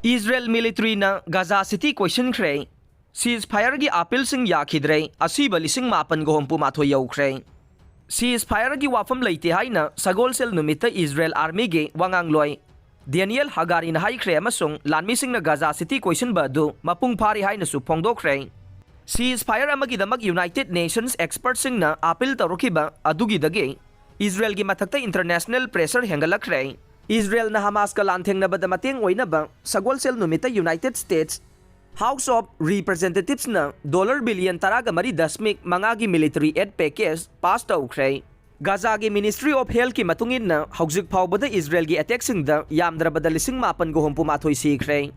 Israel military na Gaza City Koisinkhre Ceasefire gi appeal sing Yakhidre Asiba lising mapan gohompu matho Youkhre Ceasefire gi wafam leite haina sagol sel numita Israel army ge wangang loy Daniel Hagari na haikhre amasung lanmi sing na Gaza City Koisin badu mapung phari haina su phongdokre Ceasefire amagidamag United Nations experts sing na appeal tarukiba adugi dage Israel gi mathakta international pressure hengalakre Israel na Hamas ka lantheng na badamating oy na ba sagol sel numita United States House of Representatives na $1 billion Tharagani dasmik mangagi military aid package pass ta ukray Gaza gi Ministry of Health ki matungin na hauzik phawbada Israel gi attack sing da yamdra badal sing mapan go hompu mathoy sikray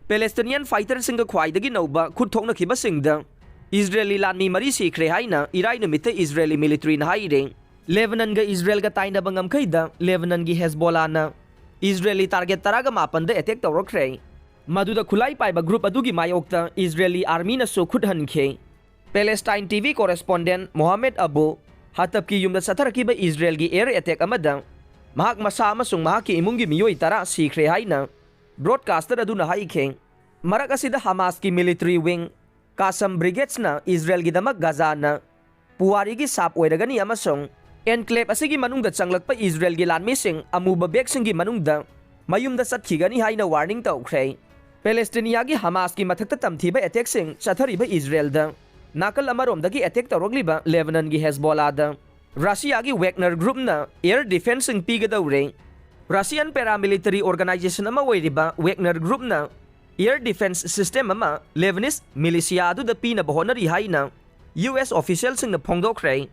Palestinian fighter sing ga khwaidagi nauba khutthokna khiba sing da Israeli lanmi mari sikray haina irai numita Israeli military na haire Lebanon ga Israel ga taina bangam khaida Lebanon gi Hezbollah na Israeli target taraga mapan da attack tawrokre Maduda khulai paiba group adugi mayokta Israeli army na so khuthankhe Palestine TV correspondent Mohammed Abu hatap ki yumda satharakiba Israel gi air attack amada mahak masa amasung mahaki imungi miyoi tara sikhre haina broadcaster aduna haikhe marak asida Hamas ki military wing Kasam brigades na Israel gi damak Gaza na puwari gi sap oiragani amasung enclave asigi manungda changlakpa Israel gi lanmi sing amuba bek singi manungda mayumda sathigani haina warning tawkhre Palestinian gi Hamas ki mathakta tamthiba attack sing chathariba Israel da nakal amarom dagi attack tawrogliba Lebanon gi Hezbollah da Russia gi Wagner group na air defense sing pigadawre Russian paramilitary organization ama oiriba Wagner group na air defense system ama Lebanese militia adu da pina bahonari haina US officials sing na phongdokre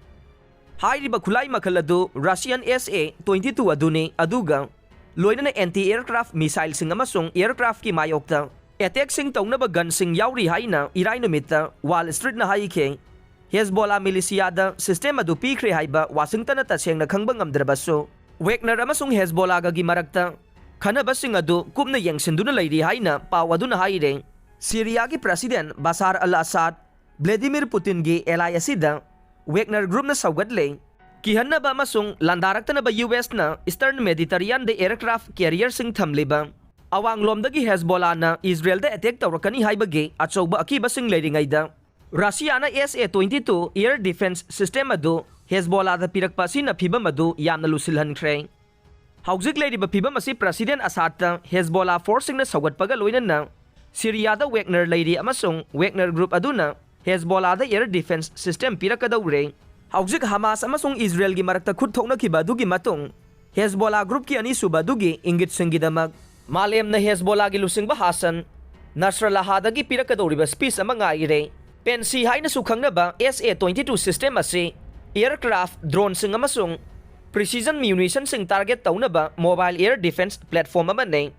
Hairiba khulai makhaladu Russian SA-22 aduni aduga loina na anti-aircraft missile sing amasung aircraft ki mayokta attack sing tawnaba gun sing yauri haina irai numita Wall Street na haike Hezbollah militia da system adu pikhre haiba Washington ta sengna khangba ngamdrabaso Wagner amasung Hezbollah ga gi marakta khanaba sing adu kupna yengsinduna leiri haina paw aduna haire Syria gi president Bashar al-Assad Vladimir Putin gi ally asida Wagner group na saugatle kihanna ba masung landarakta na ba US na Eastern Mediterranean de aircraft carrier sing thamliba awang lomdagi Hezbollah na Israel da attack tawrakani haibage achouba akiba sing leiringai da Russia na SA-22 air defense system adu Hezbollah da pirakpa sina phibam adu yamna lusilhankhre hauzik leiriba phibam asi President Assad ta Hezbollah force sing na saugatpaga loina na Syria da Wagner leiri amasung Wagner group aduna Hezbollah da air defense system pirakadawre hauzik Hamas amasung Israel gi marakta khutthokna khiba dugi matung Hezbollah group ki ani suba dugi ingit singidamag malem na Hezbollah gi lusingba Hasan Nasrallah dagi pirakadawriba speech ama ngaire pensi haina sukhangna ba SA-22 system ase aircraft drone sing amasung precision munition sing target tawna ba mobile air defense platform ama nei